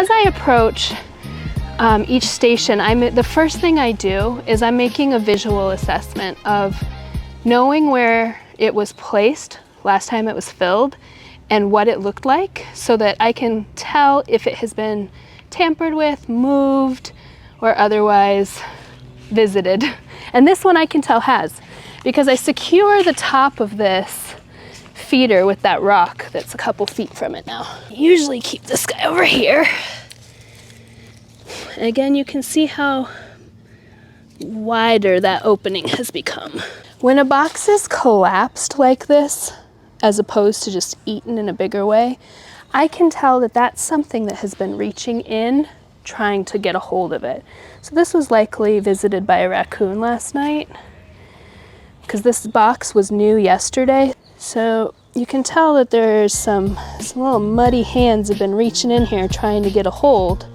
As I approach each station, the first thing I do is I'm making a visual assessment of knowing where it was placed last time it was filled and what it looked like, so that I can tell if it has been tampered with, moved, or otherwise visited. And this one I can tell has, because I secure the top of this feeder with that rock that's a couple feet from it now. Usually keep this guy over here. And again, you can see how wider that opening has become. When a box is collapsed like this, as opposed to just eaten in a bigger way, I can tell that that's something that has been reaching in, trying to get a hold of it. So this was likely visited by a raccoon last night, because this box was new yesterday. So you can tell that there's some little muddy hands have been reaching in here trying to get a hold.